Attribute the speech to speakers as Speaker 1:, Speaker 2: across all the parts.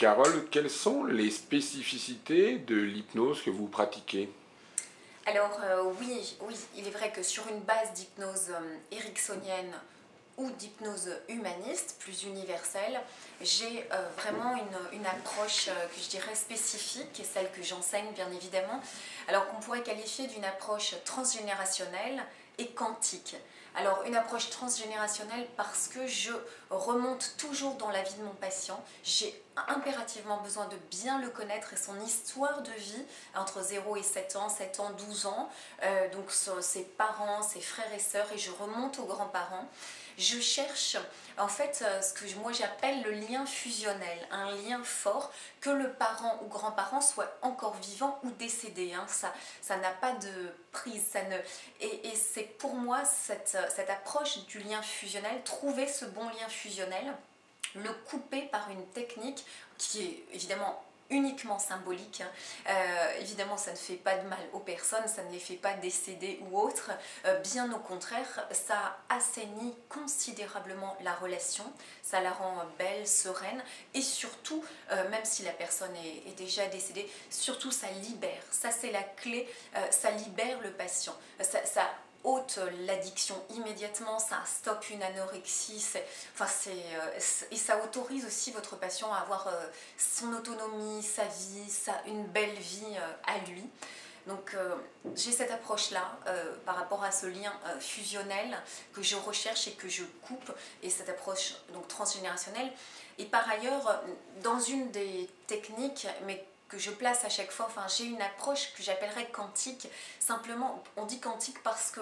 Speaker 1: Carole, quelles sont les spécificités de l'hypnose que vous pratiquez?
Speaker 2: Alors oui, il est vrai que sur une base d'hypnose ericksonienne ou d'hypnose humaniste, plus universelle, j'ai vraiment une approche que je dirais spécifique, et celle que j'enseigne bien évidemment, alors qu'on pourrait qualifier d'une approche transgénérationnelle et quantique. Alors une approche transgénérationnelle parce que je remonte toujours dans la vie de mon patient, j'ai impérativement besoin de bien le connaître et son histoire de vie entre 0 et 7 ans, 7 ans, 12 ans, donc ses parents, ses frères et sœurs, et je remonte aux grands-parents. Je cherche en fait ce que moi j'appelle le lien fusionnel, un lien fort, que le parent ou grand-parent soit encore vivant ou décédé, hein. Ça n'a pas de prise, et c'est pour moi cette approche du lien fusionnel, trouver ce bon lien fusionnel, le couper par une technique qui est évidemment uniquement symbolique, hein. Évidemment ça ne fait pas de mal aux personnes, ça ne les fait pas décéder ou autre, bien au contraire, ça assainit considérablement la relation, ça la rend belle, sereine, et surtout, même si la personne est déjà décédée, surtout ça libère, ça c'est la clé, ça libère le patient, ça ôte l'addiction immédiatement, ça stoppe une anorexie, et ça autorise aussi votre patient à avoir son autonomie, sa vie, une belle vie à lui. Donc j'ai cette approche-là par rapport à ce lien fusionnel que je recherche et que je coupe, et cette approche donc transgénérationnelle. Et par ailleurs, dans une des techniques, mais que je place à chaque fois, enfin j'ai une approche que j'appellerais quantique. Simplement, on dit quantique parce que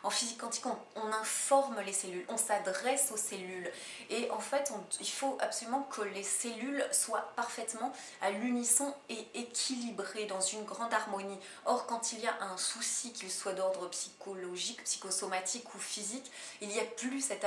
Speaker 2: en physique quantique, on informe les cellules, on s'adresse aux cellules, et en fait il faut absolument que les cellules soient parfaitement à l'unisson et équilibrées dans une grande harmonie. Or quand il y a un souci, qu'il soit d'ordre psychologique, psychosomatique ou physique, il n'y a plus cette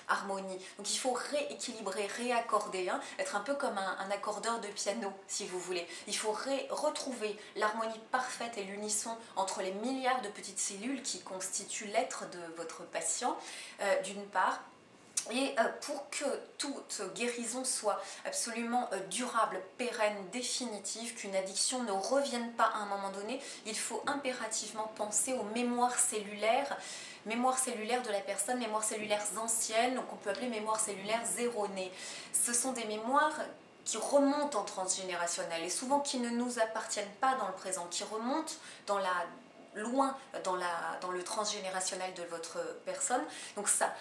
Speaker 2: harmonie. Donc il faut rééquilibrer, réaccorder, hein, être un peu comme un accordeur de piano si vous voulez. Il faut retrouver l'harmonie parfaite et l'unisson entre les milliards de petites cellules qui constituent l'être de votre patient, d'une part. Et pour que toute guérison soit absolument durable, pérenne, définitive, qu'une addiction ne revienne pas à un moment donné, il faut impérativement penser aux mémoires cellulaires de la personne, mémoires cellulaires anciennes, donc on peut appeler mémoires cellulaires erronées. Ce sont des mémoires qui remontent en transgénérationnel, et souvent qui ne nous appartiennent pas dans le présent, qui remontent loin dans le transgénérationnel de votre personne. Donc ça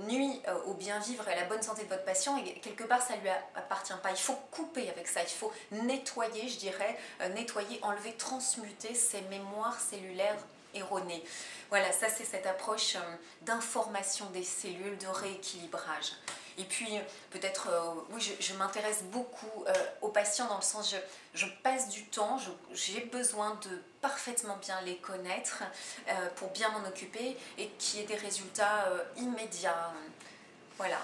Speaker 2: nuit au bien vivre et à la bonne santé de votre patient, et quelque part ça ne lui appartient pas. Il faut couper avec ça, il faut nettoyer, je dirais, nettoyer, enlever, transmuter ces mémoires cellulaires erronées. Voilà, ça c'est cette approche d'information des cellules, de rééquilibrage. Et puis peut-être, oui, je m'intéresse beaucoup aux patients, dans le sens je passe du temps, j'ai besoin de parfaitement bien les connaître pour bien m'en occuper et qu'il y ait des résultats immédiats. Voilà.